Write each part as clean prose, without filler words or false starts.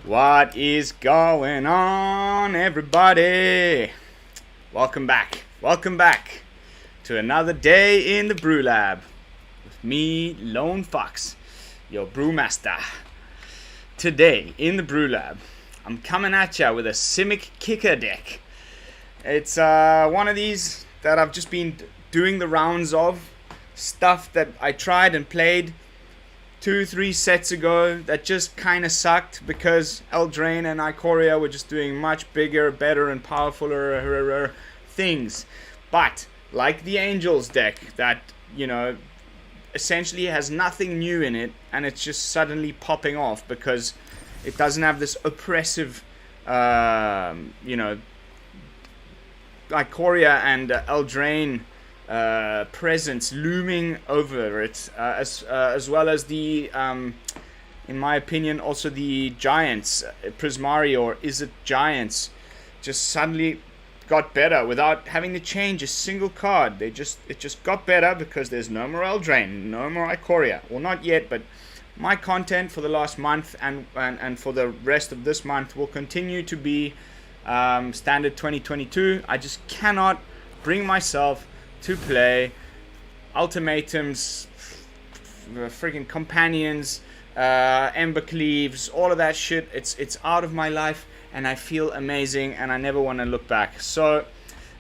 What is going on, everybody? Welcome back to another day in the BrewLab with me, Lone Fox, your brewmaster. Today in the BrewLab, I'm coming at ya with a Simic kicker deck. It's one of these that I've just been doing the rounds of, stuff that I tried and played 2-3 sets ago that just kind of sucked because Eldraine and Ikoria were just doing much bigger, better, and powerfuler things. But like the Angels deck that, you know, essentially has nothing new in it, and it's just suddenly popping off because it doesn't have this oppressive, Ikoria and Eldraine presence looming over it, as well as the, in my opinion, also the Giants, Prismari or Is It Giants, just suddenly got better without having to change a single card. It just got better because there's no more Eldraine, no more Ikoria. Well, not yet, but my content for the last month and for the rest of this month will continue to be standard 2022. I just cannot bring myself to play ultimatums, friggin' companions, ember cleaves, all of that shit. It's out of my life, and I feel amazing, and I never want to look back. So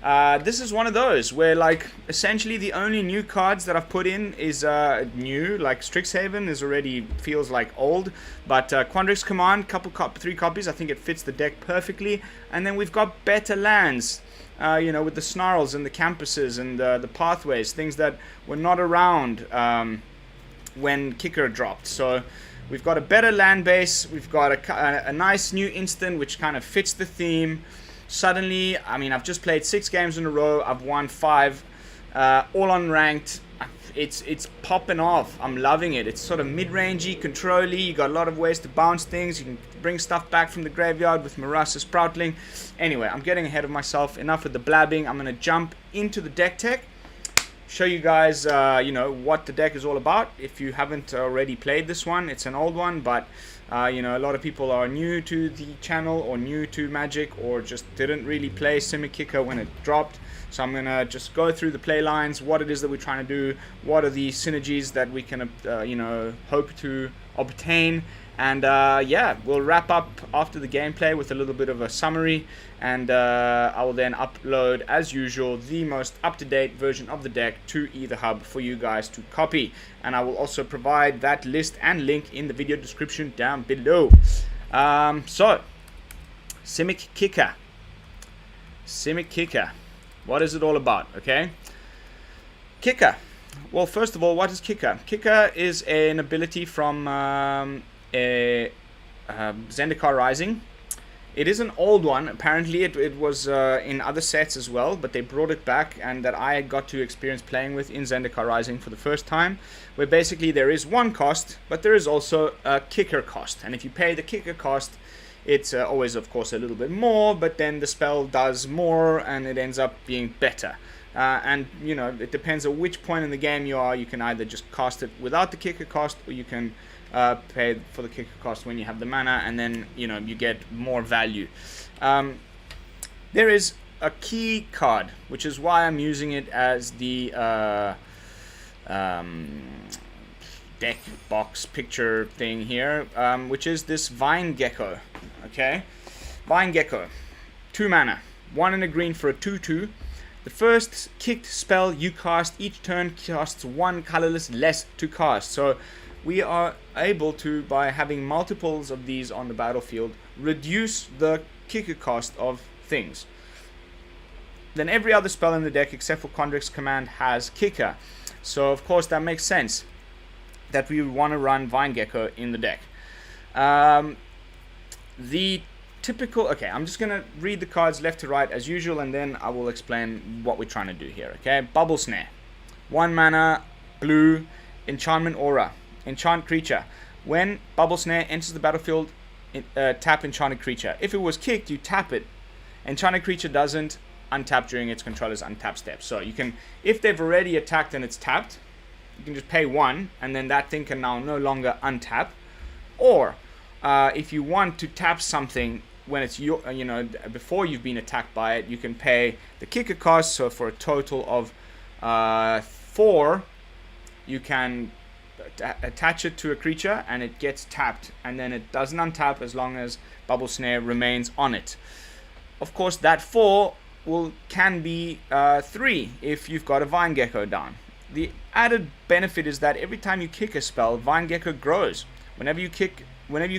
this is one of those where, like, essentially the only new cards that I've put in is new. Like Strixhaven is already feels like old, but Quandrix Command, 3 copies. I think it fits the deck perfectly, and then we've got better lands. With the Snarls and the Campuses and the Pathways, things that were not around when Kicker dropped. So we've got a better land base. We've got a nice new instant which kind of fits the theme. Suddenly, I mean, I've just played 6 games in a row. I've won 5, all unranked. It's popping off. I'm loving it. It's sort of mid-rangey, control-y. You got a lot of ways to bounce things. You can bring stuff back from the graveyard with Murasa Sproutling. Anyway, I'm getting ahead of myself. Enough with the blabbing. I'm going to jump into the deck tech. Show you guys, what the deck is all about. If you haven't already played this one, it's an old one, but a lot of people are new to the channel or new to Magic or just didn't really play Simic Kicker when it dropped. So I'm going to just go through the play lines, what it is that we're trying to do, what are the synergies that we can, hope to obtain. And, we'll wrap up after the gameplay with a little bit of a summary. And I will then upload, as usual, the most up-to-date version of the deck to Ether Hub for you guys to copy. And I will also provide that list and link in the video description down below. So, Simic Kicker. Simic Kicker. What is it all about, okay? Kicker. Well, first of all, what is Kicker? Kicker is an ability from Zendikar Rising. It is an old one. Apparently, it was in other sets as well, but they brought it back, and that I got to experience playing with in Zendikar Rising for the first time, where basically there is one cost, but there is also a Kicker cost. And if you pay the Kicker cost, it's always, of course, a little bit more, but then the spell does more, and it ends up being better. It depends on which point in the game you are. You can either just cast it without the Kicker cost, or you can pay for the Kicker cost when you have the mana, and then, you get more value. There is a key card, which is why I'm using it as the deck box picture thing here, which is this Vine Gecko. Okay, Vine Gecko, 2 mana, 1 and a green for a 2/2. The first kicked spell you cast each turn costs 1 colorless less to cast. So we are able to, by having multiples of these on the battlefield, reduce the Kicker cost of things. Then every other spell in the deck except for Quandrix Command has Kicker. So of course that makes sense that we would want to run Vine Gecko in the deck. The typical, okay, I'm just going to read the cards left to right as usual, and then I will explain what we're trying to do here, okay? Bubble Snare, 1 mana, blue, enchantment aura, enchant creature. When Bubble Snare enters the battlefield, tap enchanted creature. If it was kicked, you tap it. Enchanted creature doesn't untap during its controller's untap step. So you can, if they've already attacked and it's tapped, you can just pay 1, and then that thing can now no longer untap. Or if you want to tap something when it's your, before you've been attacked by it, you can pay the kicker cost. So for a total of 4, you can attach it to a creature and it gets tapped, and then it doesn't untap as long as Bubble Snare remains on it. Of course, that 4 can be 3 if you've got a Vine Gecko down. The added benefit is that every time you kick a spell, Vine Gecko grows. Whenever you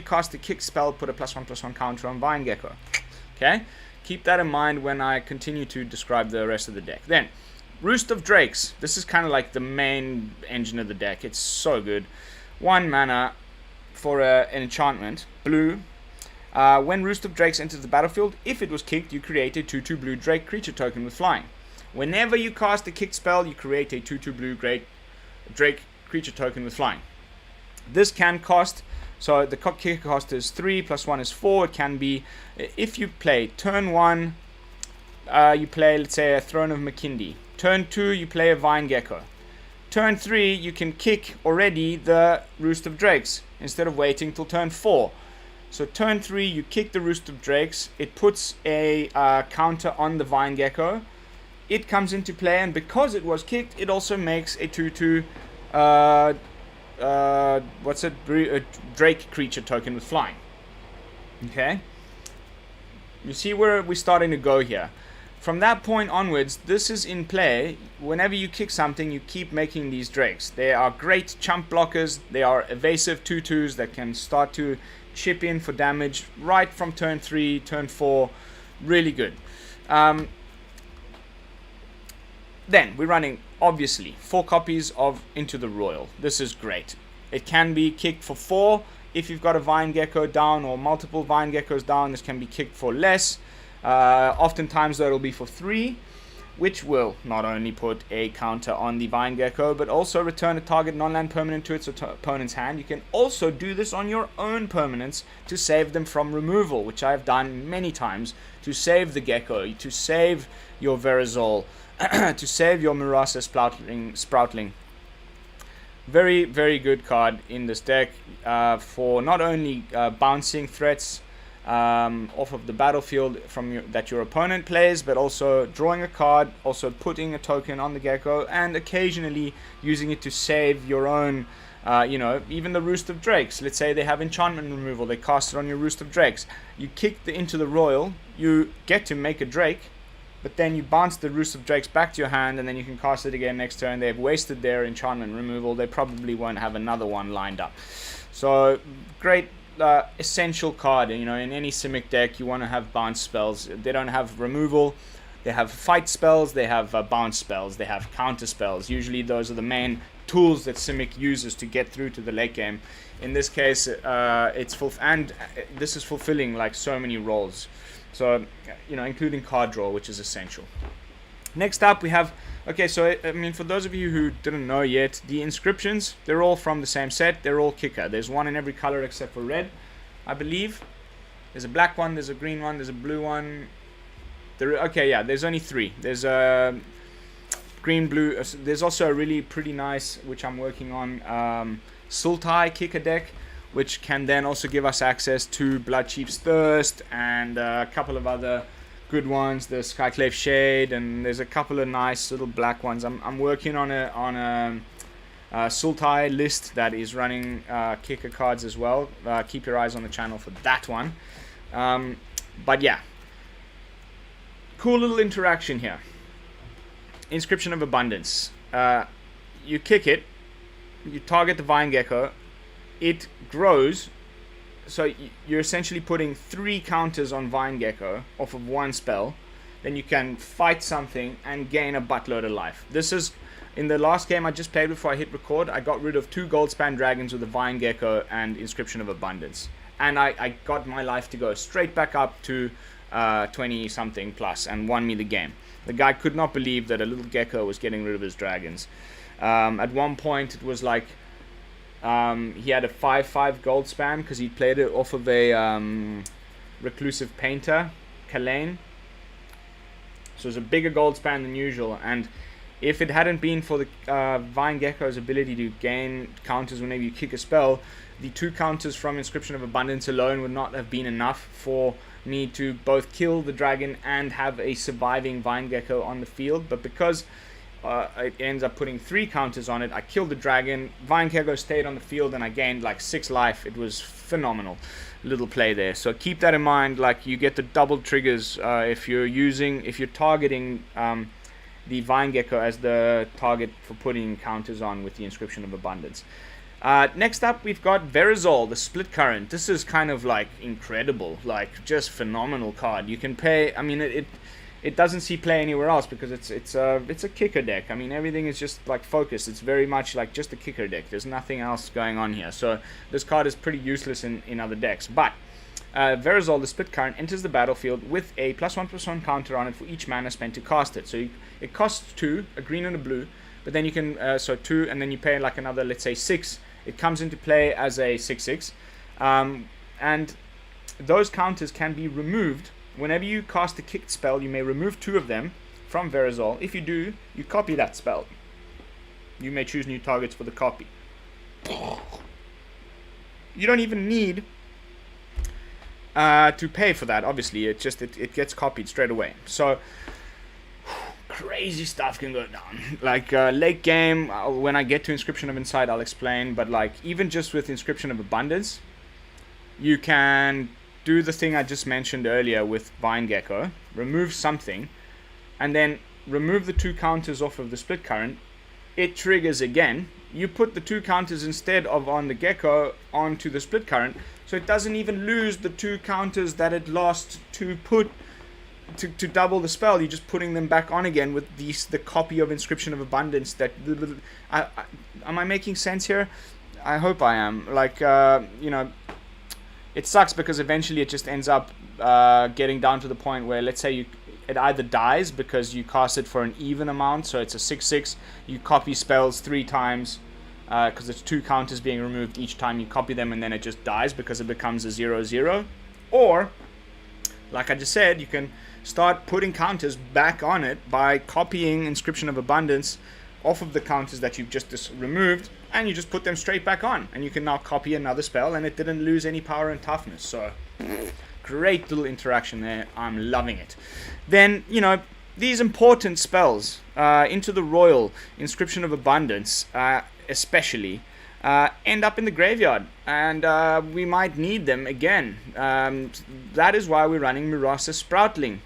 cast a kick spell, put a +1/+1 counter on Vine Gecko. Okay, keep that in mind when I continue to describe the rest of the deck. Then, Roost of Drakes. This is kind of like the main engine of the deck. It's so good. 1 mana for an enchantment, blue. When Roost of Drakes enters the battlefield, if it was kicked, you create a 2/2 blue Drake creature token with flying. Whenever you cast a kick spell, you create a 2/2 blue Drake creature token with flying. This can cost, so the kick cost is 3, +1 is 4. It can be, if you play turn 1, you play, let's say, a Throne of Makindi. Turn 2, you play a Vine Gecko. Turn 3, you can kick already the Roost of Drakes instead of waiting till turn 4. So turn 3, you kick the Roost of Drakes. It puts a counter on the Vine Gecko. It comes into play, and because it was kicked, it also makes a 2/2 Drake creature token with flying. Okay? You see where we're starting to go here. From that point onwards, this is in play. Whenever you kick something, you keep making these Drakes. They are great chump blockers. They are evasive 2/2s that can start to chip in for damage right from turn 3, turn 4. Really good. Then we're running, obviously, 4 copies of Into the Roil. This is great. It can be kicked for 4 if you've got a Vine Gecko down or multiple Vine Geckos down. This can be kicked for less. Oftentimes, though, it'll be for 3, which will not only put a counter on the Vine Gecko, but also return a target non-land permanent to its opponent's hand. You can also do this on your own permanents to save them from removal, which I've done many times to save the Gecko, to save your Verazol, to save your Murasa Sproutling. Very, very good card in this deck for not only bouncing threats off of the battlefield that your opponent plays, but also drawing a card, also putting a token on the Gecko, and occasionally using it to save your own, even the Roost of Drakes. Let's say they have enchantment removal, they cast it on your Roost of Drakes. You kick Into the Roil, you get to make a Drake, but then you bounce the Roost of Drakes back to your hand, and then you can cast it again next turn. They've wasted their enchantment removal. They probably won't have another one lined up. So, great essential card. In any Simic deck, you want to have bounce spells. They don't have removal. They have fight spells. They have bounce spells. They have counter spells. Usually, those are the main tools that Simic uses to get through to the late game. In this case, this is fulfilling like so many roles. So, including card draw, which is essential. Next up, we have, for those of you who didn't know yet, the inscriptions, they're all from the same set. They're all kicker. There's one in every color except for red, I believe. There's a black one, there's a green one, there's a blue one. There's only 3. There's a green, blue. There's also a really pretty nice, which I'm working on, Sultai kicker deck, which can then also give us access to Bloodchief's Thirst and a couple of other good ones. There's Skyclave Shade, and there's a couple of nice little black ones. I'm working on a Sultai list that is running kicker cards as well. Keep your eyes on the channel for that one. But yeah, cool little interaction here. Inscription of Abundance. You kick it, you target the Vine Gecko, it grows, so you're essentially putting 3 counters on Vine Gecko off of 1 spell. Then you can fight something and gain a buttload of life. This is, in the last game I just played before I hit record, I got rid of 2 Goldspan Dragons with a Vine Gecko and Inscription of Abundance. And I got my life to go straight back up to 20 something plus and won me the game. The guy could not believe that a little Gecko was getting rid of his dragons. At one point it was like, he had a 5/5 gold span because he played it off of a Reclusive Painter, Kalane. So it was a bigger gold span than usual, and If it hadn't been for the Vine Gecko's ability to gain counters whenever you kick a spell, the 2 counters from Inscription of Abundance alone would not have been enough for me to both kill the dragon and have a surviving Vine Gecko on the field. But because it ends up putting 3 counters on it, I killed the dragon, Vine Gecko stayed on the field, and I gained like 6 life. It was phenomenal little play there. So keep that in mind. Like, you get the double triggers if you're targeting the Vine Gecko as the target for putting counters on with the Inscription of Abundance. Next up, we've got Verazol, the Split Current. This is kind of like incredible, like just phenomenal card. You can pay. I mean, it doesn't see play anywhere else because it's a kicker deck. I mean, everything is just like focused. It's very much like just a kicker deck. There's nothing else going on here. So this card is pretty useless in other decks. But Verazol, the Split Current, enters the battlefield with a +1/+1 counter on it for each mana spent to cast it. So it costs 2, a green and a blue. But then you can, so 2, and then you pay like another, let's say 6. It comes into play as a 6/6. And those counters can be removed. Whenever you cast a kicked spell, you may remove 2 of them from Verazol. If you do, you copy that spell. You may choose new targets for the copy. You don't even need to pay for that, obviously. It gets copied straight away. So crazy stuff can go down. Like late game, when I get to Inscription of Insight, I'll explain. But like even just with Inscription of Abundance, you can do the thing I just mentioned earlier with Vine Gecko, remove something, and then remove the 2 counters off of the Split Current. It triggers again. You put the 2 counters instead of on the Gecko onto the Split Current, so it doesn't even lose the 2 counters that it lost to put to double the spell. You're just putting them back on again with the copy of Inscription of Abundance. That am I making sense here? I hope I am. Like it sucks because eventually it just ends up getting down to the point where, let's say it either dies because you cast it for an even amount, so it's a 6/6. You copy spells 3 times because it's 2 counters being removed each time you copy them, and then it just dies because it becomes a 0/0. Or, like I just said, you can start putting counters back on it by copying Inscription of Abundance off of the counters that you've just removed, and you just put them straight back on, and you can now copy another spell, and it didn't lose any power and toughness. So great little interaction there. I'm loving it. Then, these important spells, Into the Roil, Inscription of Abundance, especially, end up in the graveyard, and we might need them again. That is why we're running Murasa Sproutling.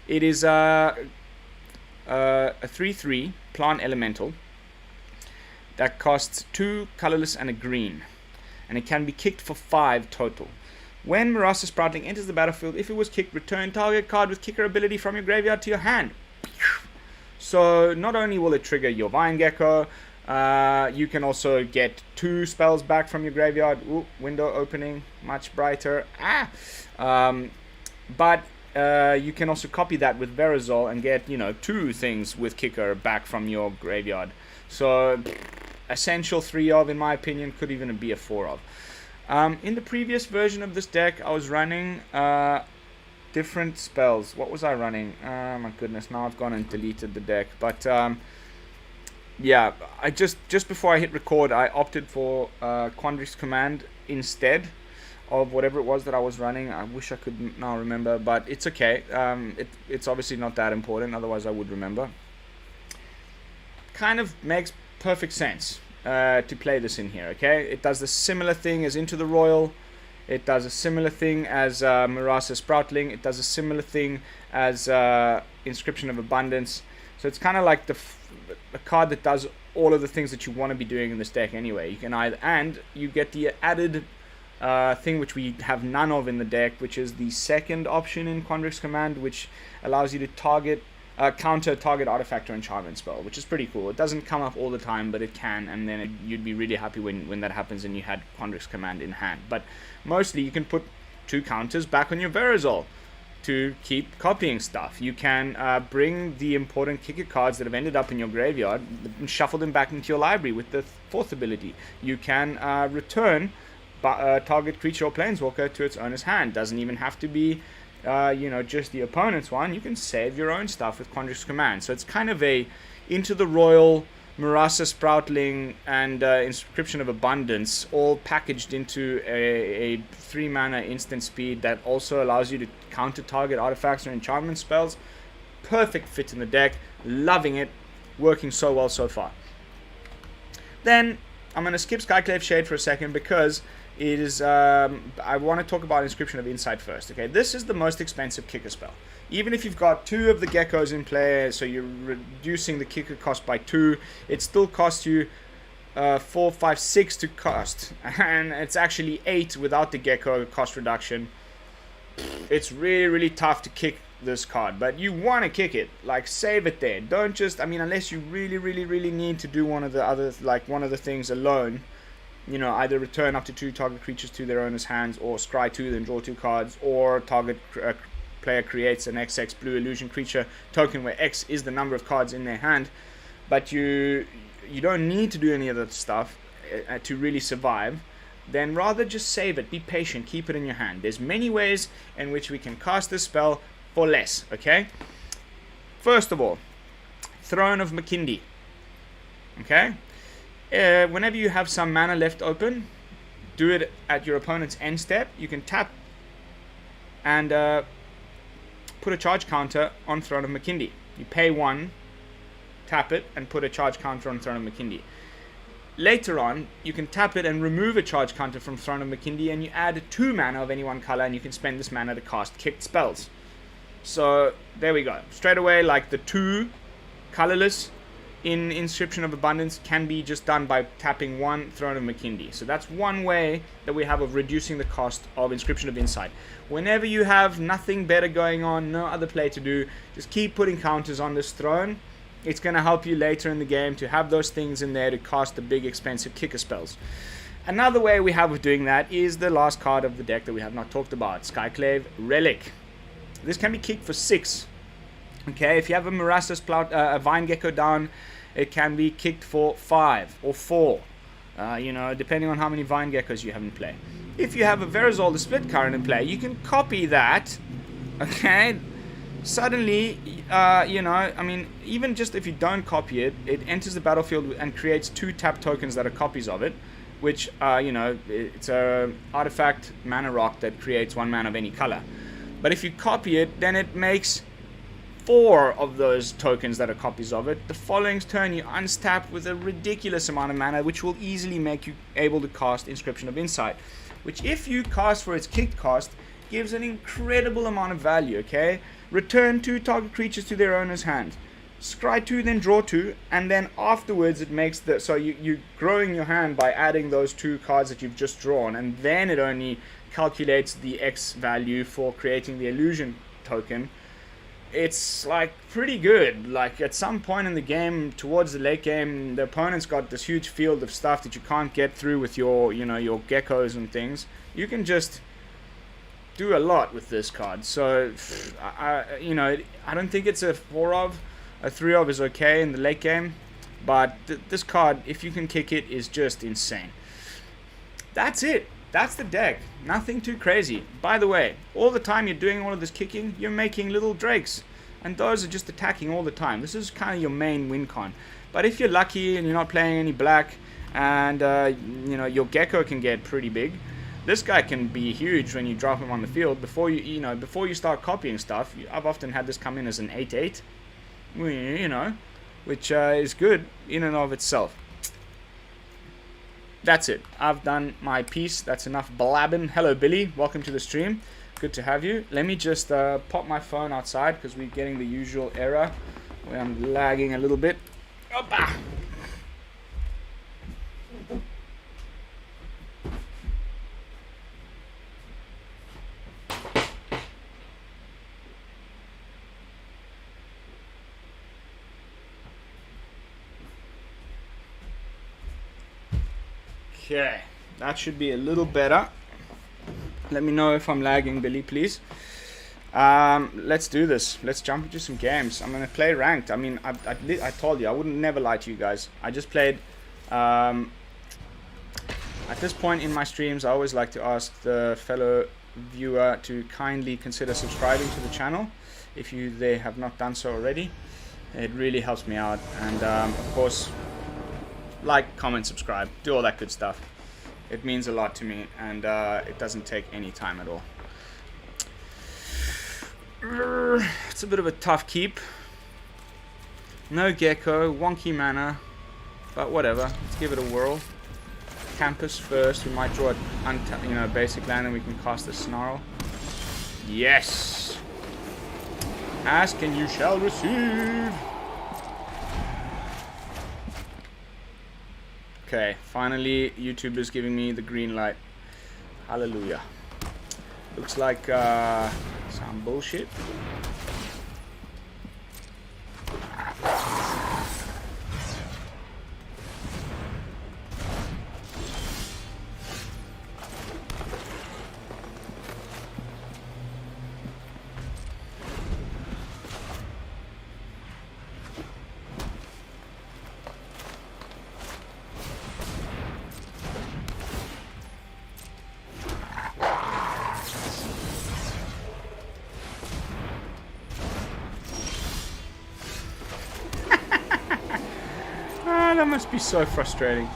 It is a 3/3 plant elemental that costs 2 colorless and a green, and it can be kicked for 5 total. When Murasa Sproutling enters the battlefield, if it was kicked, return target card with kicker ability from your graveyard to your hand. So not only will it trigger your Vine Gecko, you can also get 2 spells back from your graveyard. Ooh, window opening, much brighter. But you can also copy that with Verazol and get 2 things with kicker back from your graveyard. So essential 3 of, in my opinion, could even be a 4 of. In the previous version of this deck, I was running different spells. What was I running? My goodness, now I've gone and deleted the deck. But yeah, I just before I hit record, I opted for Quandrix Command instead of whatever it was that I was running. I wish I could now remember, but it's okay. It's obviously not that important, otherwise I would remember. Kind of makes perfect sense to play this in here, okay? It does the similar thing as Into the Roil. It does a similar thing as Murasa Sproutling. It does a similar thing as Inscription of Abundance. So it's kind of like a card that does all of the things that you want to be doing in this deck anyway. You can either, and you get the added thing which we have none of in the deck, which is the second option in Quandrix Command, which allows you to counter target artifact or enchantment spell, which is pretty cool. It doesn't come up all the time, but it can, and then you'd be really happy when that happens and you had Quandrix Command in hand. But mostly you can put 2 counters back on your Verazol to keep copying stuff. You can bring the important kicker cards that have ended up in your graveyard and shuffle them back into your library with the 4th ability. You can return target creature or planeswalker to its owner's hand. Doesn't even have to be just the opponent's one. You can save your own stuff with Quandrix Command. So it's kind of a Into the Roil, Murasa Sproutling, and Inscription of Abundance, all packaged into a 3-mana instant speed that also allows you to counter target artifacts or enchantment spells. Perfect fit in the deck. Loving it. Working so well so far. Then I'm going to skip Skyclave Shade for a second because it is. I want to talk about Inscription of Insight first. Okay, this is the most expensive kicker spell. Even if you've got 2 of the geckos in play, so you're reducing the kicker cost by 2, it still costs you 4, 5, 6 to cast, and it's actually 8 without the gecko cost reduction. It's really, really tough to kick this card, but you want to kick it. Like, save it there. Don't just, I mean, unless you really, really, really need to do one of the things alone. You know, either return up to 2 target creatures to their owner's hands, or scry 2, then draw 2 cards, or target player creates an XX blue illusion creature token where X is the number of cards in their hand. But you don't need to do any of that stuff to really survive. Then rather just save it, be patient, keep it in your hand. There's many ways in which we can cast this spell for less, okay? First of all, Throne of Makindi. Okay? Whenever you have some mana left open, do it at your opponent's end step. You can tap and put a charge counter on Throne of Makindi. You pay 1, tap it, and put a charge counter on Throne of Makindi. Later on, you can tap it and remove a charge counter from Throne of Makindi, and you add 2 mana of any one color, and you can spend this mana to cast kicked spells. So, there we go. Straight away, like, the 2 colorless in Inscription of Abundance can be just done by tapping 1 Throne of Makindi. So that's one way that we have of reducing the cost of Inscription of Insight. Whenever you have nothing better going on, no other play to do, just keep putting counters on this throne. It's going to help you later in the game to have those things in there to cast the big expensive kicker spells. Another way we have of doing that is the last card of the deck that we have not talked about, Skyclave Relic. This can be kicked for 6. Okay, if you have a Murasa a Vine Gecko down, it can be kicked for 5 or 4. You know, depending on how many Vine Geckos you have in play. If you have a Verazol, the split current in play, you can copy that. Okay, suddenly, you know, I mean, even just if you don't copy it, it enters the battlefield and creates 2 tap tokens that are copies of it, which, you know, it's a artifact mana rock that creates 1 mana of any color. But if you copy it, then it makes 4 of those tokens that are copies of it. The following turn, you unstap with a ridiculous amount of mana, which will easily make you able to cast Inscription of Insight, which, if you cast for its kicked cost, gives an incredible amount of value. Okay, return 2 target creatures to their owner's hand, scry 2, then draw 2, and then afterwards it makes the, so you're growing your hand by adding those 2 cards that you've just drawn, and then it only calculates the X value for creating the illusion token. It's like pretty good. Like, at some point in the game, towards the late game, the opponent's got this huge field of stuff that you can't get through with your, you know, your geckos and things. You can just do a lot with this card. So, you know, I don't think it's a 4 of. A 3 of is okay in the late game, but this card, if you can kick it, is just insane. That's it. That's the deck. Nothing too crazy. By the way, all the time you're doing all of this kicking, you're making little drakes. And those are just attacking all the time. This is kind of your main win con. But if you're lucky and you're not playing any black, and you know, your gecko can get pretty big, this guy can be huge when you drop him on the field. Before you start copying stuff, I've often had this come in as an 8/8, you know, which is good in and of itself. That's it. I've done my piece. That's enough blabbing. Hello, Billy. Welcome to the stream. Good to have you. Let me just pop my phone outside because we're getting the usual error where I'm lagging a little bit. Opa! Okay, that should be a little better. Let me know if I'm lagging, Billy, please. Let's do this. Let's jump into some games. I'm going to play ranked. I mean, I told you, I wouldn't never lie to you guys. I just played... at this point in my streams, I always like to ask the fellow viewer to kindly consider subscribing to the channel if they have not done so already. It really helps me out. And of course, like, comment, subscribe, do all that good stuff. It means a lot to me, and it doesn't take any time at all. It's a bit of a tough keep. No Gecko, wonky mana, but whatever. Let's give it a whirl. Campus first. We might draw a basic land, and we can cast the Snarl. Yes. Ask and you shall receive. Okay, finally YouTube is giving me the green light. Hallelujah. Looks like some bullshit. That must be so frustrating.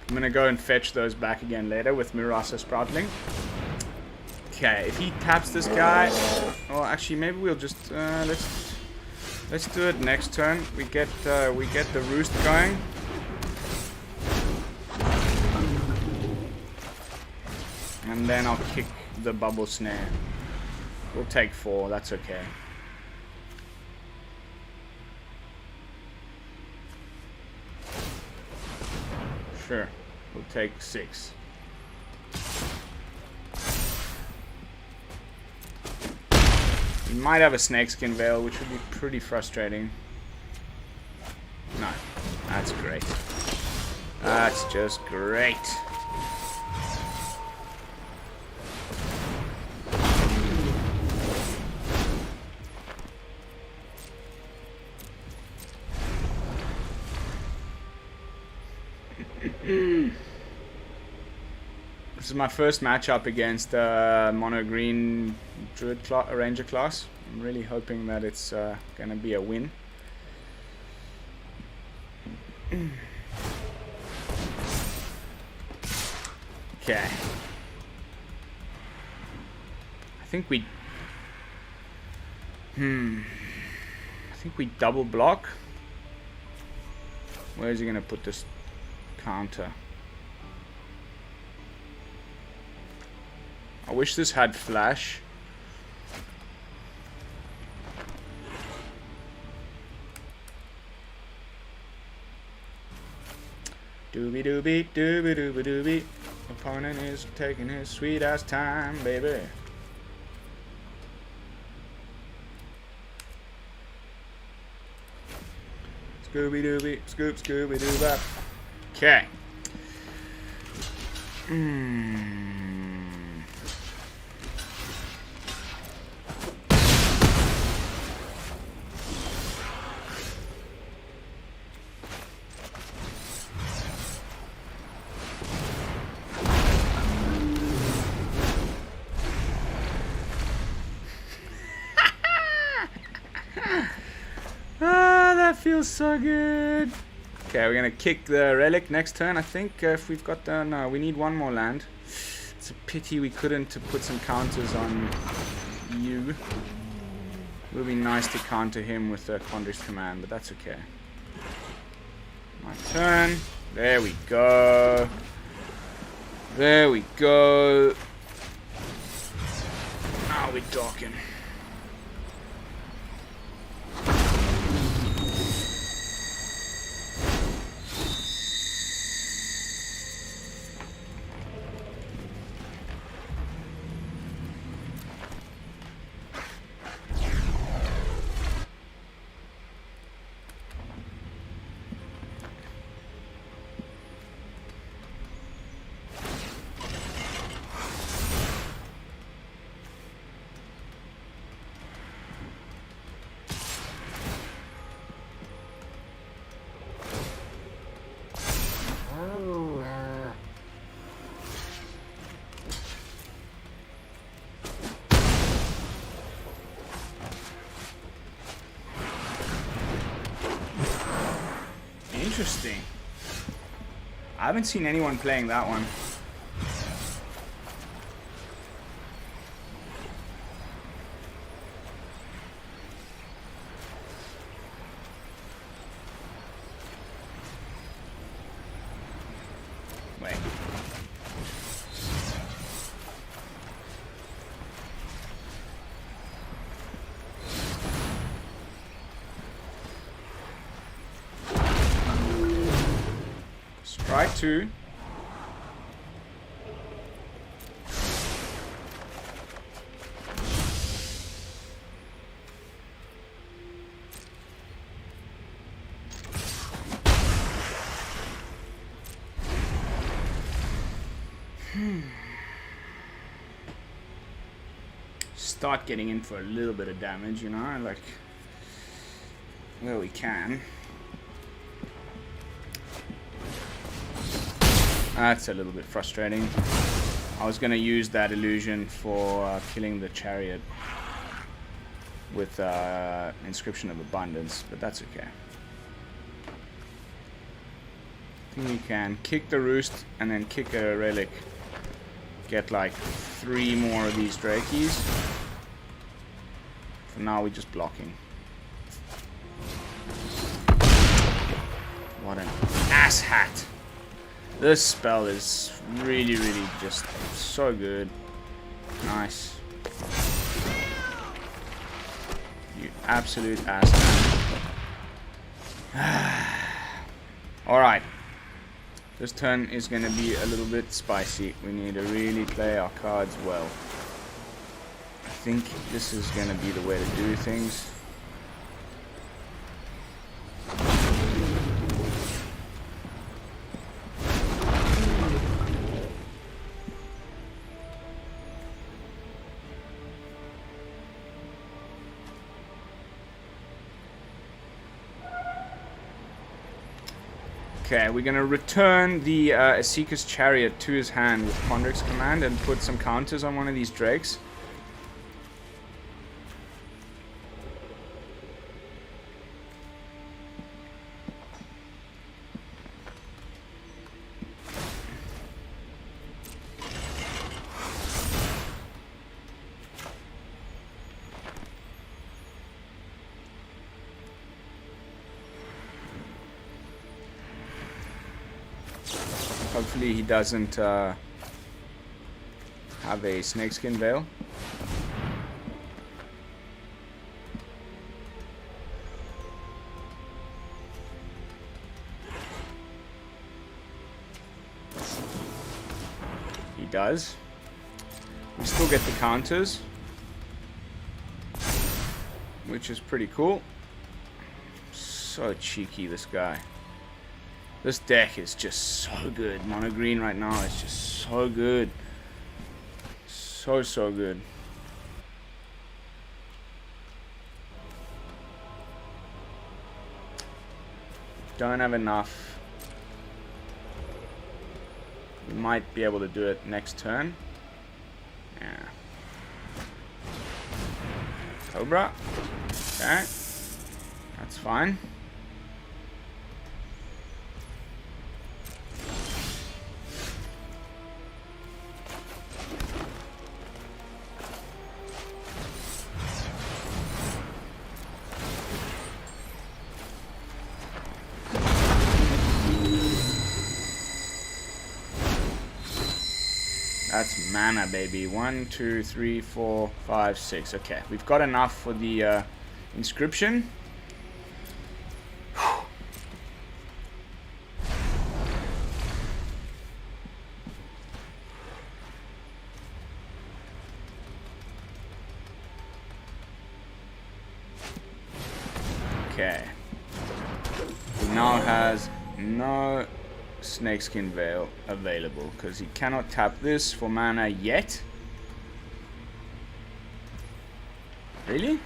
I'm gonna go and fetch those back again later with Murasa Sproutling. Okay, if he taps this guy, well, actually, maybe we'll just let's do it next turn. We get the Roost going. And then I'll kick the Bubble Snare. We'll take 4, that's okay. Sure, we'll take 6. We might have a Snakeskin Veil, which would be pretty frustrating. No, that's great. That's just great. This is my first matchup against mono green druid ranger class. I'm really hoping that it's gonna be a win. Okay. I think we double block. Where is he gonna put this counter? I wish this had flash. Doobie doobie doobie doobie doobie. Opponent is taking his sweet ass time, baby. Scooby dooby, scoop scooby dooba. Okay. That feels so good. Okay, we're gonna kick the relic next turn. I think if we've got the... No, we need one more land. It's a pity we couldn't to put some counters on you. It would be nice to counter him with the Quandrix Command, but that's okay. My turn. There we go. There we go. Now we're talking. Interesting. I haven't seen anyone playing that one. Wait. Strike 2. Start getting in for a little bit of damage, you know, like where we can. That's a little bit frustrating. I was going to use that illusion for killing the chariot with Inscription of Abundance, but that's okay. I think we can kick the Roost and then kick a Relic. Get like 3 more of these Drakies. For now we're just blocking. What an asshat. This spell is really, really just so good. Nice. You absolute asshat. Alright. This turn is going to be a little bit spicy. We need to really play our cards well. I think this is going to be the way to do things. Okay, we're gonna return the Seeker's Chariot to his hand with Quandrix Command and put some counters on one of these drakes. Hopefully he doesn't have a snakeskin veil. He does. We still get the counters, which is pretty cool. So cheeky, this guy. This deck is just so good. Mono green right now is just so good. So good. Don't have enough. We might be able to do it next turn. Yeah. Cobra. Okay. That's fine. That's mana, baby. 1, 2, 3, 4, 5, 6. Okay, we've got enough for the inscription. Okay. He now has no Snakeskin Veil available because he cannot tap this for mana yet. Really?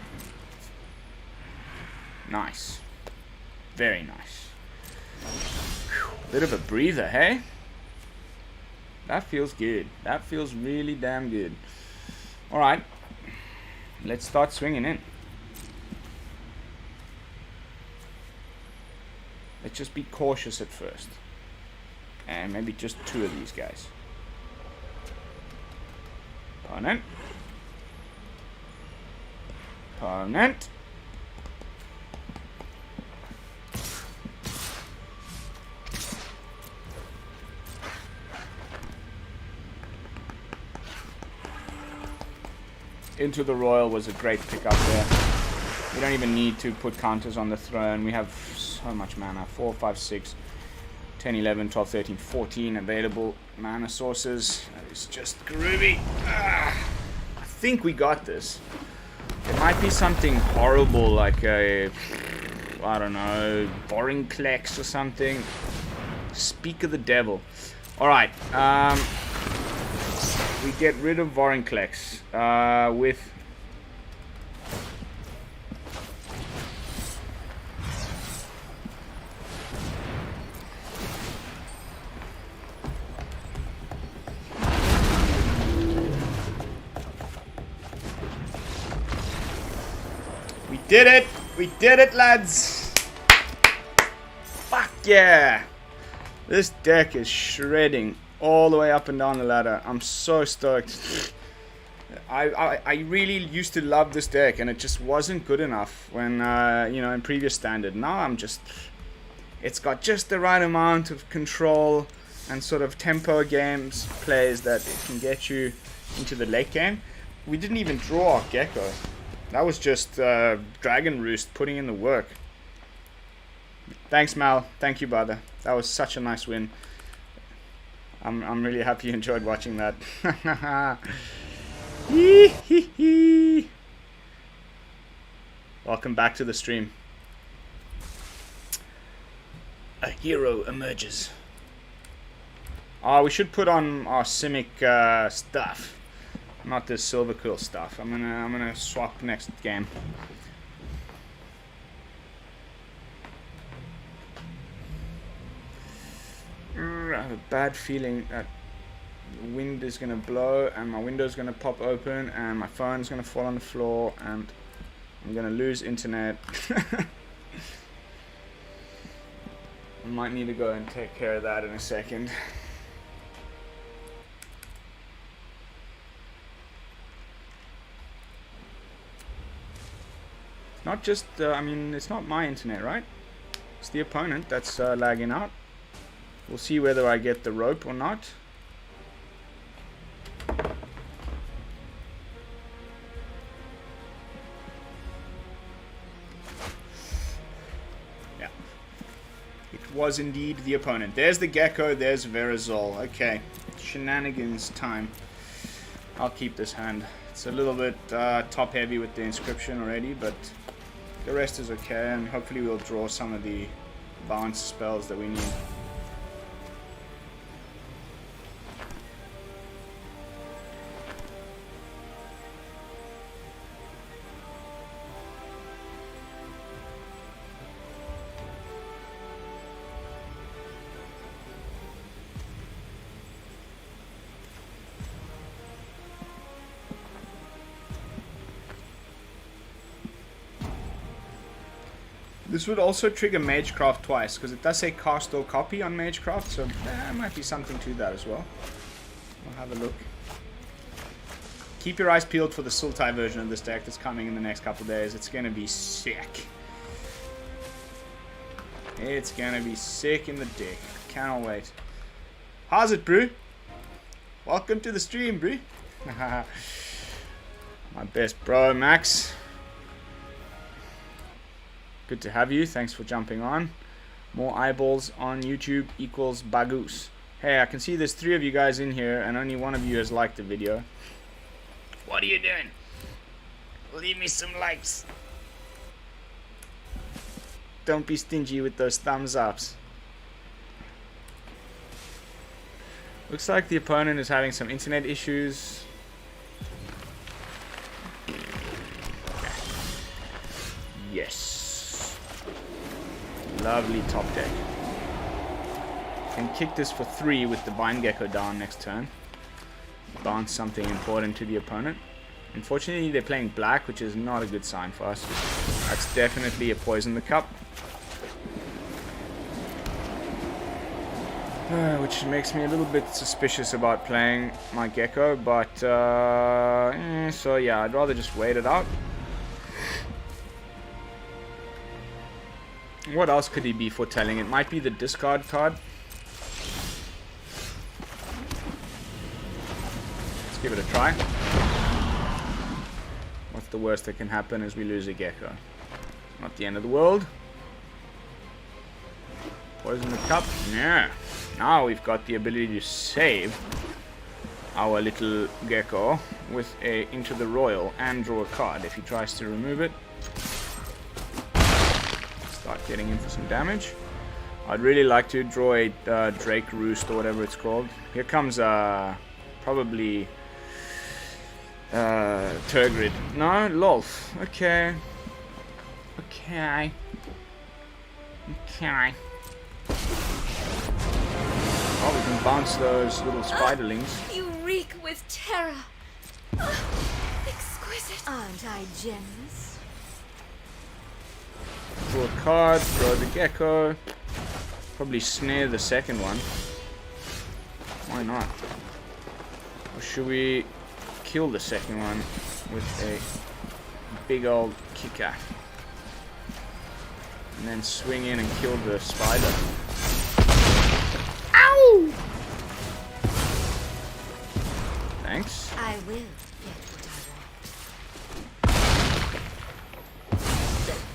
Nice. Very nice. Whew. Bit of a breather, hey? That feels good. That feels really damn good. Alright. Let's start swinging in. The Let's just be cautious at first. And maybe just 2 of these guys. Opponent. Opponent. Into the Roil was a great pickup there. We don't even need to put counters on the throne. We have so much mana. 4, 5, 6, 10, 11, 12, 13, 14 available mana sources. That is just groovy. I think we got this. It might be something horrible like a, I don't know, Vorinclex or something. Speak of the devil. Alright, we get rid of Vorinclex with... We did it! We did it, lads! Fuck yeah! This deck is shredding all the way up and down the ladder. I'm so stoked. I really used to love this deck, and it just wasn't good enough when you know, in previous standard. Now I'm just, it's got just the right amount of control and sort of tempo games plays that it can get you into the late game. We didn't even draw our Gecko. That was just Dragon Roost putting in the work. Thanks, Mal. Thank you, brother. That was such a nice win. I'm really happy you enjoyed watching that. Welcome back to the stream. A hero emerges. Oh, we should put on our Simic stuff, not this Silver Quill stuff. I'm gonna swap next game. I have a bad feeling that the wind is gonna blow and my window's gonna pop open and my phone's gonna fall on the floor and I'm gonna lose internet. I might need to go and take care of that in a second. Not just, I mean, it's not my internet, right? It's the opponent that's lagging out. We'll see whether I get the rope or not. Yeah. It was indeed the opponent. There's the Gecko, there's Verazol. Okay, shenanigans time. I'll keep this hand. It's a little bit top heavy with the inscription already, but the rest is okay, and hopefully we'll draw some of the bounce spells that we need. This would also trigger Magecraft twice, because it does say cast or copy on Magecraft, so there might be something to that as well. We'll have a look. Keep your eyes peeled for the Sultai version of this deck that's coming in the next couple days. It's going to be sick. It's going to be sick in the dick. Cannot wait. How's it, Brew? Welcome to the stream, Brew. My best bro, Max. Good to have you. Thanks for jumping on. More eyeballs on YouTube equals bagoose. Hey, I can see there's 3 of you guys in here and only 1 of you has liked the video. What are you doing? Leave me some likes. Don't be stingy with those thumbs ups. Looks like the opponent is having some internet issues. Yes. Lovely top deck. Can kick this for 3 with the Vine Gecko down next turn. Bounce something important to the opponent. Unfortunately, they're playing black, which is not a good sign for us. That's definitely a poison the cup. Which makes me a little bit suspicious about playing my Gecko, but so yeah, I'd rather just wait it out. What else could he be foretelling? It might be the discard card. Let's give it a try. What's the worst that can happen is we lose a Gecko. Not the end of the world. Poison the cup. Yeah. Now we've got the ability to save our little Gecko with a Into the Roil and draw a card. If he tries to remove it, start getting in for some damage. I'd really like to draw a Drake Roost or whatever it's called. Here comes probably Tergrid. No, Lolth. Okay. Okay. Okay. Oh, we can bounce those little spiderlings. You reek with terror. Exquisite. Aren't I generous? Draw a card, throw the Gecko. Probably snare the second one. Why not? Or should we kill the second one with a big old kicker? And then swing in and kill the spider. Ow! Thanks. I will get what I want.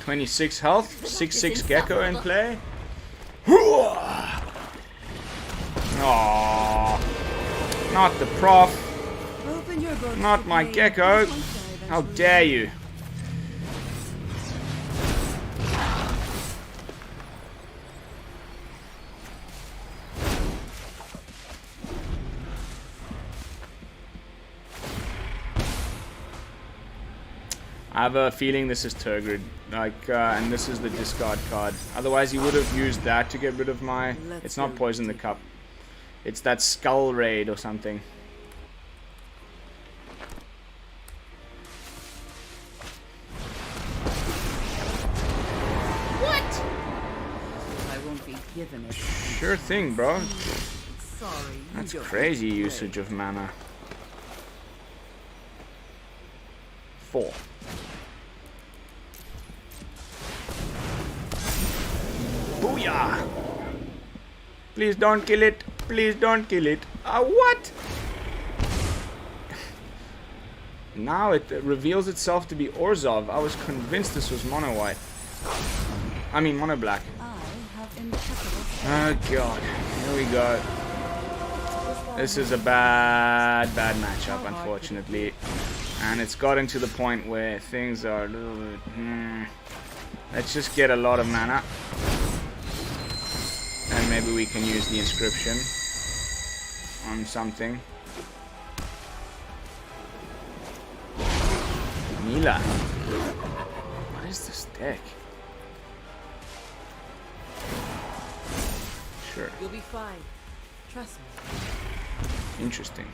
26 health, 6/6 Gecko in play. Aww. Not the prof. Not my Gecko. How dare you? I have a feeling this is Tergrid, and this is the discard card. Otherwise, he would have used that to get rid of my... It's not Poison the Cup. It's that Skull Raid or something. What? I won't be given it. Sure thing, bro. Sorry. That's crazy usage of mana. 4. Booyah! Please don't kill it. Please don't kill it. What? Now it reveals itself to be Orzhov. I was convinced this was mono white. I mean mono black. Oh god. Here we go. This is a bad matchup, unfortunately. And it's gotten to the point where things are a little bit... Let's just get a lot of mana. And maybe we can use the inscription on something. Mila. What is this deck? Sure. You'll be fine. Trust me. Interesting.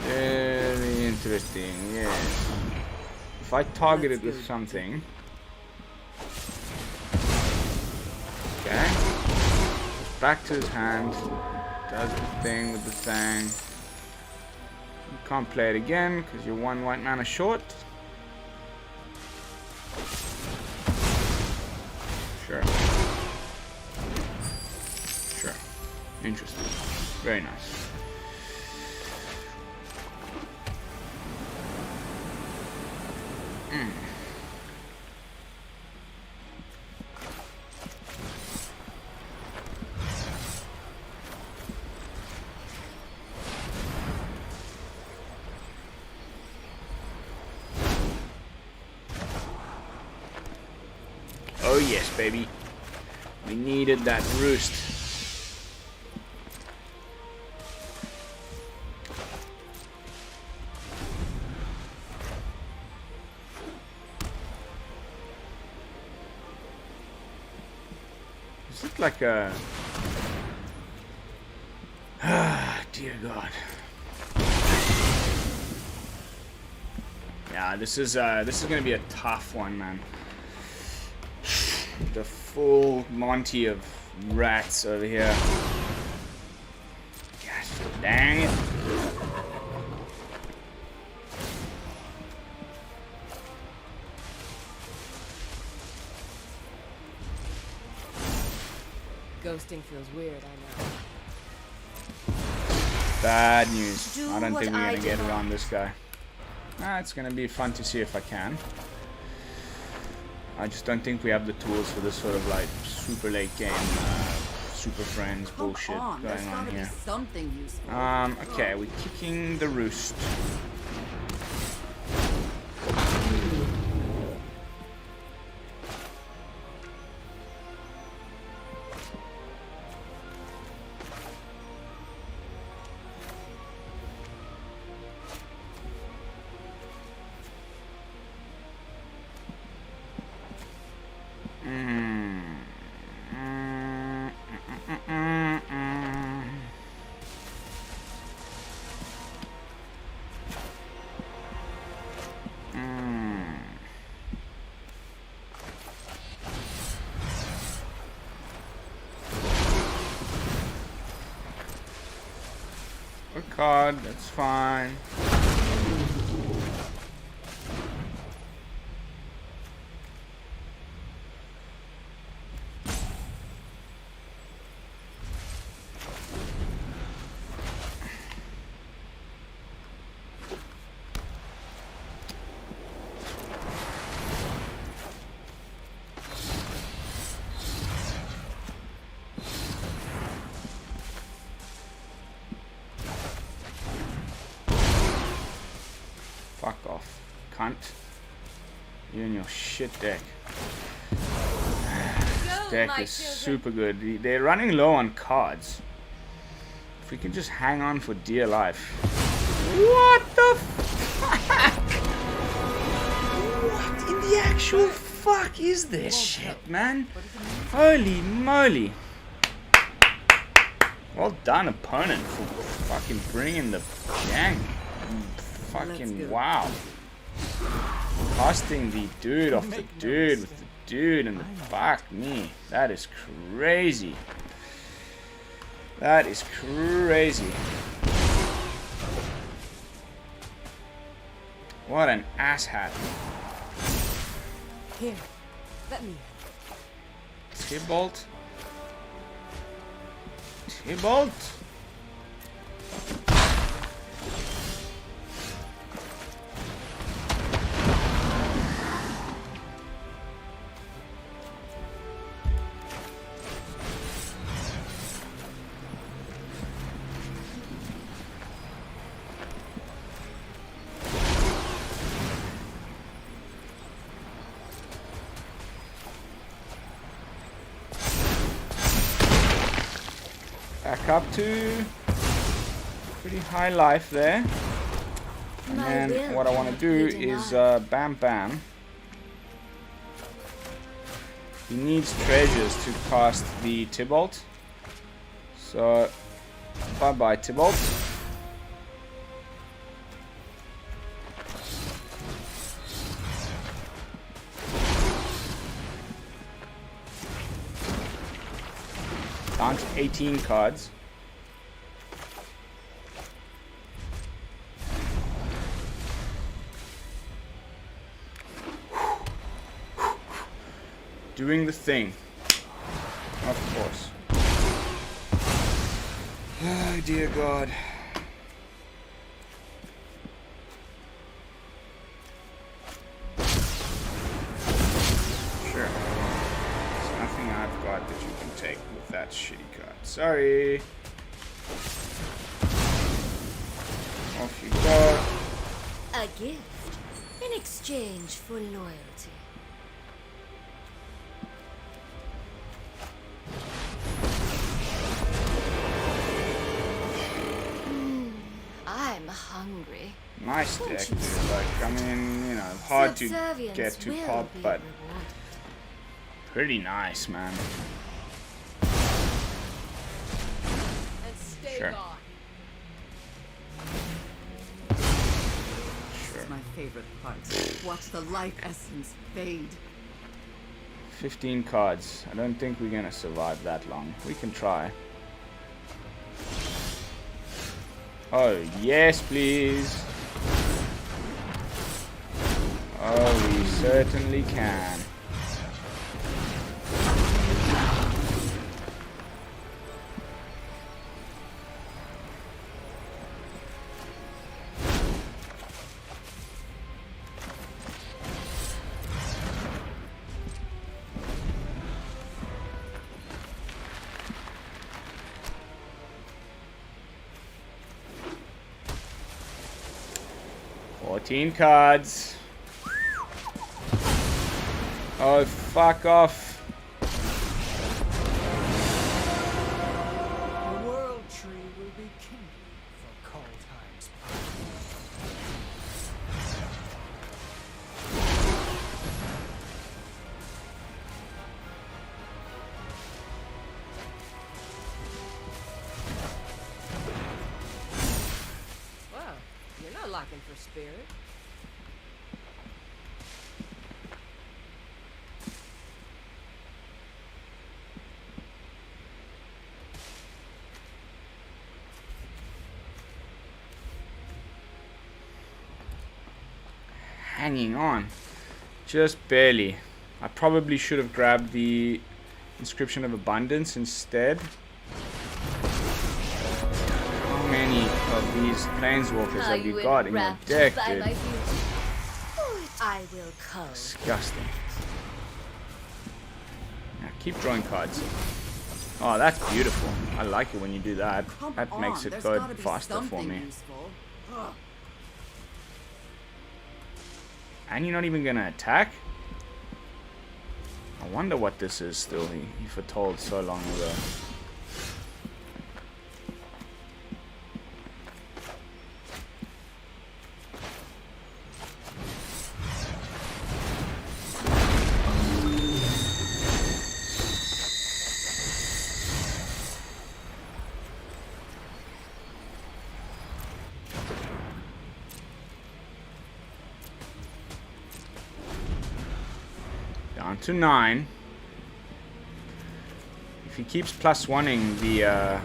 Very interesting, yes. If I target it with something... Okay. Goes back to his hand. Does the thing with the thing. You can't play it again because you're 1 white mana short. Sure. Sure. Interesting. Very nice. Oh yes, baby. We needed that roost. Is it like a... Ah, dear God. Yeah, this is gonna be a tough one, man. The full Monty of rats over here. Gosh dang it. Ghosting feels weird, I know. Bad news. Do I don't think we're what I gonna get demand. around this guy. It's gonna be fun to see if I can. I just don't think we have the tools for this sort of like super late game, super friends bullshit Come there's going on gotta here. be something useful. Okay, we're kicking the roost. A card, that's fine. Fuck off, cunt. You and your shit deck. This deck is super good. They're running low on cards. If we can just hang on for dear life. What the fuck? What in the actual fuck is this shit, man? Holy moly. Well done, opponent, for fucking bringing the gang. Fucking wow. Casting the dude off the dude with the dude and the fuck me. That is crazy. That is crazy. What an asshat. Here, let me. Tybalt. Tybalt. Back up to pretty high life there. And then what I want to do is bam bam. He needs treasures to cast the Tybalt. So bye bye Tybalt. Down to 18 cards. Doing the thing. Of course. Oh dear God. Sure. There's nothing I've got that you can take with that shitty card. Sorry. Off you go. A gift in exchange for loyalty. I'm hungry. Nice deck, dude. Like, I mean, you know, hard to get to pop, but pretty nice, man. Sure. It's my favorite part. Watch the life essence fade. 15 cards. I don't think we're going to survive that long. We can try. Oh, yes, please. Oh, we certainly can. Cards. Oh, fuck off. The world tree will be kindled for cold times past. Well, you're not lacking for spirit. Hanging on. Just barely. I probably should have grabbed the Inscription of Abundance instead. How many of these Planeswalkers have you got in your deck, dude? I will come. Disgusting. Now keep drawing cards. Oh, that's beautiful. I like it when you do that. That makes it go faster for me. And you're not even gonna attack? I wonder what this is still. He foretold so long ago. Down to 9. If he keeps +1ing the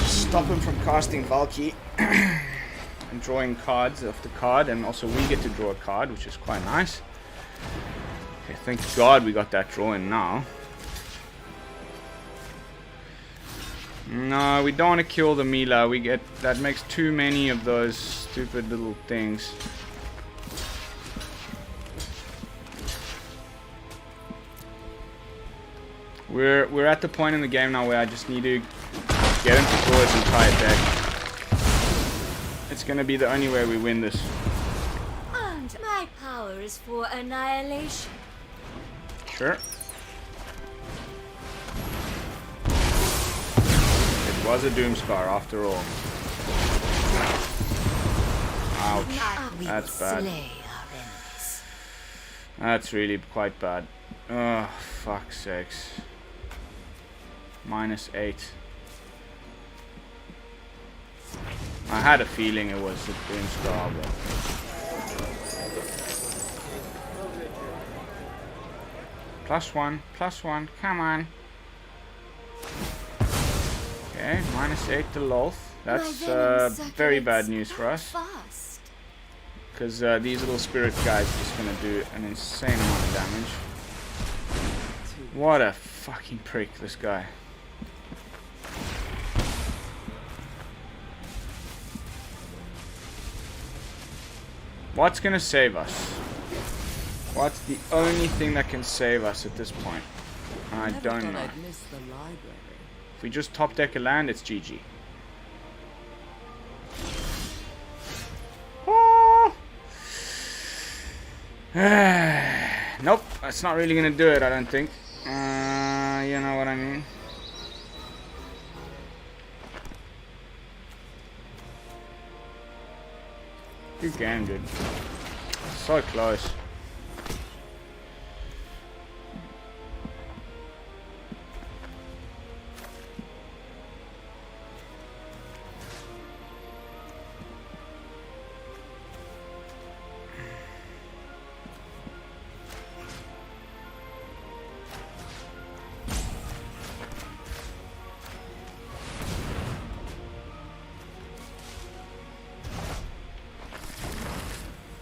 stop him from casting Valky. And drawing cards off the card, and also we get to draw a card, which is quite nice. Okay, thank God we got that draw in now. No, we don't want to kill the Mila. That makes too many of those stupid little things. We're at the point in the game now where I just need to get him to draw his entire deck. It's gonna be the only way we win this. And my power is for annihilation. Sure. It was a Doomscar after all. Ouch. That's bad. That's really quite bad. Oh, fuck's sakes. -8. I had a feeling it was a Doomscar, but... +1, come on. Okay, -8 to Lolth. That's very bad news for us. Because these little spirit guys are just gonna do an insane amount of damage. What a fucking prick, this guy. What's gonna save us? What's the only thing that can save us at this point? I don't know. If we just top deck a land, it's GG. Oh. Nope, that's not really gonna do it, I don't think. You know what I mean? Good game, dude. So close.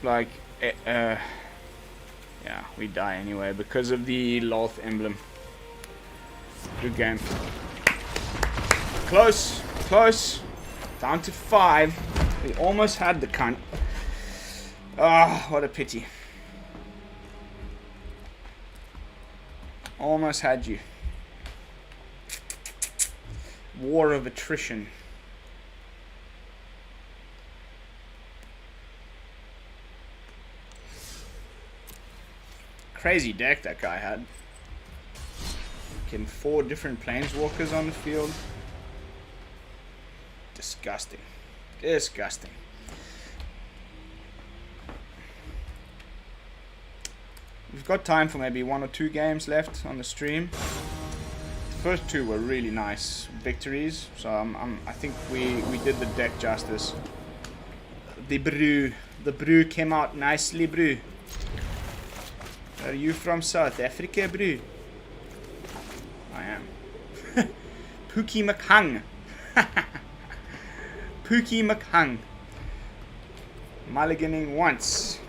like, yeah, we die anyway because of the Loth emblem. Good game. Close, close. Down to 5. We almost had the cunt. Ah, what a pity. Almost had you. War of attrition. Crazy deck that guy had. Getting 4 different planeswalkers on the field. Disgusting. Disgusting. We've got time for maybe 1 or 2 games left on the stream. The first 2 were really nice victories, so I think we did the deck justice. The brew came out nicely, brew. Are you from South Africa, brew? I am. Pookie McHung. Pookie McHung. Mulliganing once.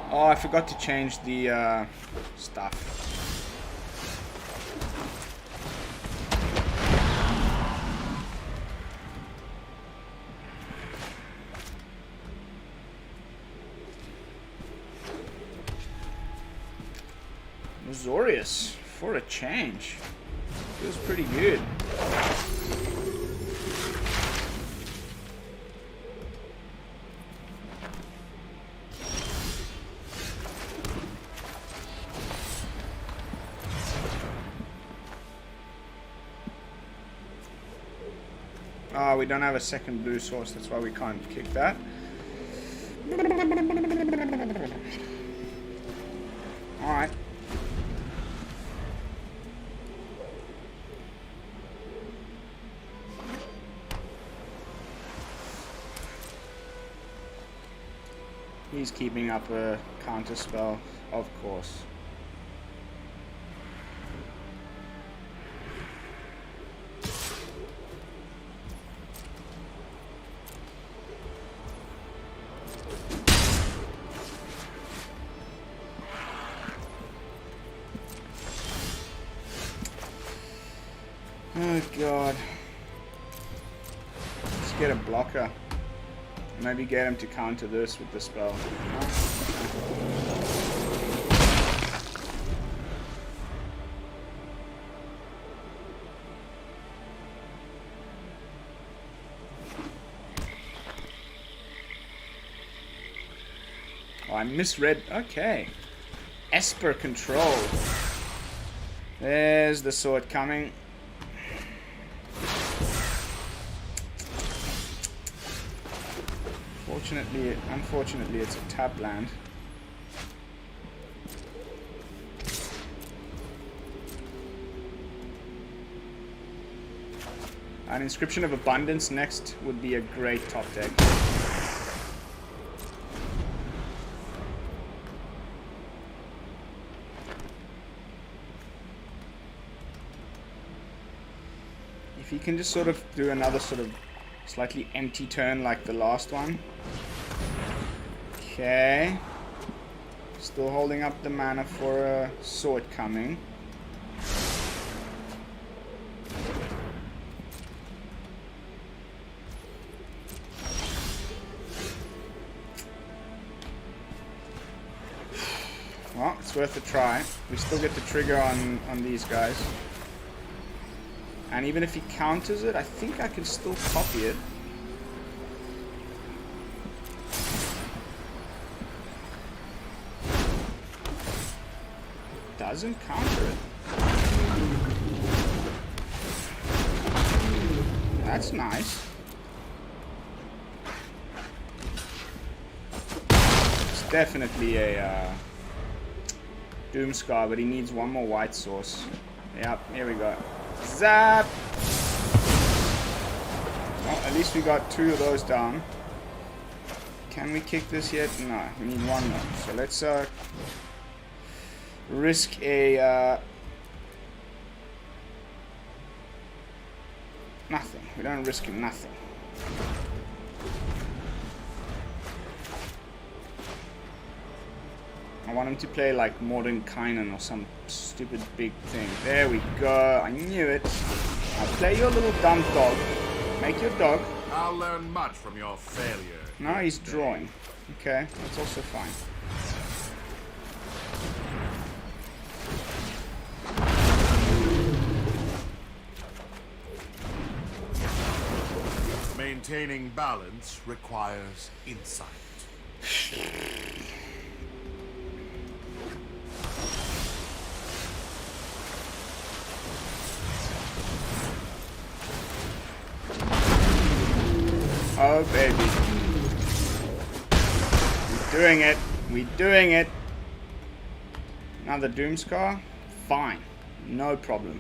Oh, I forgot to change the stuff. Azorius for a change. Feels pretty good. We don't have a second blue source, that's why we can't kick that. Alright. He's keeping up a counter spell, of course. Oh god. Let's get a blocker. Maybe get him to counter this with the spell. Oh, I misread. Okay. Esper control. There's the sword coming. Unfortunately, it's a tap land. An Inscription of Abundance next would be a great top deck. If he can just sort of do another sort of slightly empty turn like the last one. Okay. Still holding up the mana for a sword coming. Well, it's worth a try. We still get the trigger on these guys. And even if he counters it, I think I can still copy it. Doesn't counter it. That's nice. It's definitely a Doomscar, but he needs one more white source. Yep, here we go. Zap! Well, at least we got 2 of those down. Can we kick this yet? No, we need 1 more. So let's risk a nothing. We don't risk nothing. I want him to play like Modern Kynan or some stupid big thing. There we go. I knew it. Now play your little dumb dog. Make your dog. I'll learn much from your failure. Now he's drawing. Okay, that's also fine. Maintaining balance requires insight. Oh baby. We're doing it. We're doing it. Another Doomscar? Fine. No problem.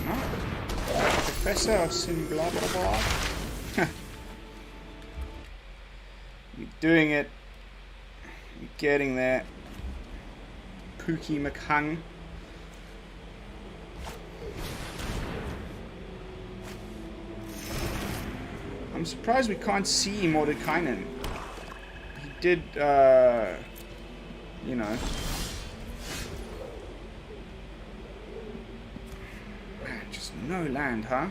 No. Professor of Sim blah blah blah. We're doing it. We're getting there. Pookie McHung. I'm surprised we can't see Mordekainen. He did, you know. Man, just no land, huh?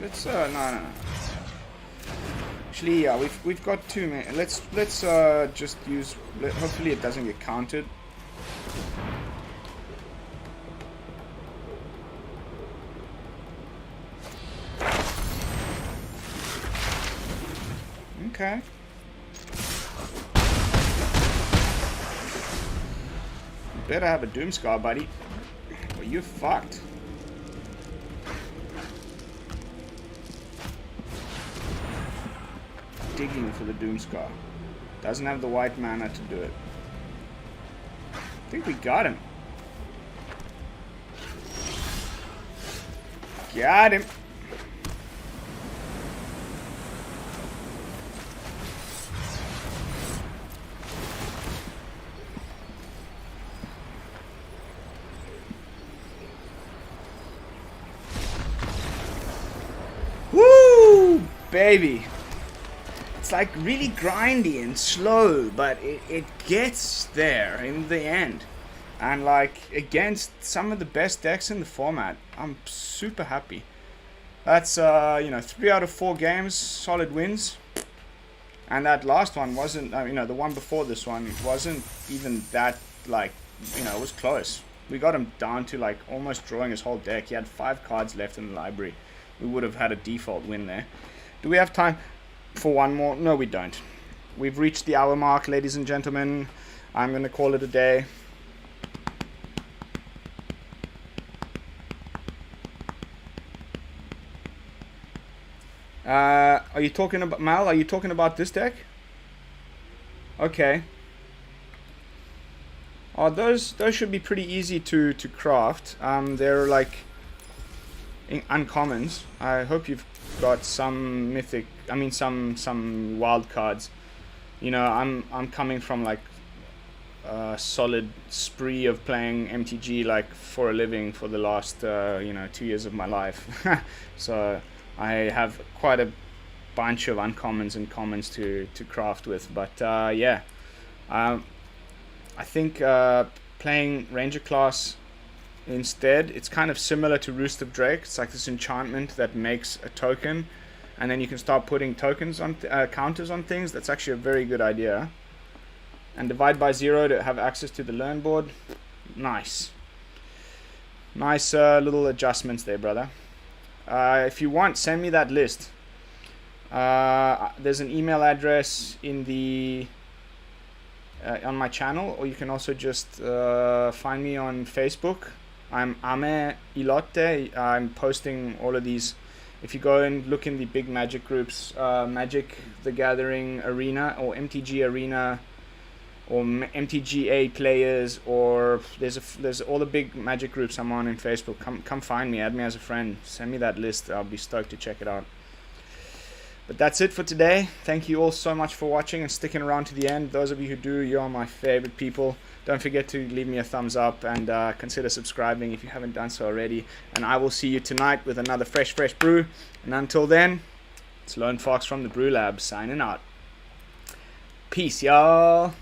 Let's, no. Actually, yeah, we've got too many. Let's just use. Hopefully, it doesn't get counted. Okay. You better have a Doomscar, buddy. Or you're fucked. Digging for the Doomscar. Doesn't have the white mana to do it. I think we got him. Got him. Woo! Baby. It's like really grindy and slow, but it gets there in the end. And like against some of the best decks in the format, I'm super happy. That's you know, 3 out of 4 games, solid wins. And that last one wasn't, you know, the one before this one wasn't even that, like, you know, it was close. We got him down to like almost drawing his whole deck. He had 5 cards left in the library. We would have had a default win there. Do we have time for one more? No, we don't. We've reached the hour mark, ladies and gentlemen. I'm going to call it a day. Are you talking about, Mal, are you talking about this deck? Okay. Oh, those should be pretty easy to craft. They're like uncommons. I hope you've got some mythic, I mean some wild cards. You know, I'm coming from like a solid spree of playing MTG like for a living for the last you know, 2 years of my life. So I have quite a bunch of uncommons and commons to craft with, but yeah, I think playing Ranger class instead, it's kind of similar to Roost of Drakes. It's like this enchantment that makes a token, and then you can start putting tokens on counters on things. That's actually a very good idea. And divide by 0 to have access to the learn board. Nice little adjustments there, brother. If you want, send me that list. There's an email address in the on my channel, or you can also just find me on Facebook. I'm Ame Ilote. I'm posting all of these. If you go and look in the big Magic groups, Magic the Gathering Arena or MTG Arena or MTGA players, or there's all the big Magic groups I'm on in Facebook. Come find me, add me as a friend, send me that list. I'll be stoked to check it out. But that's it for today. Thank you all so much for watching and sticking around to the end. Those of you who do, you are my favorite people. Don't forget to leave me a thumbs up and consider subscribing if you haven't done so already. And I will see you tonight with another fresh brew. And until then, it's Lone Fox from the BrewLab signing out. Peace, y'all.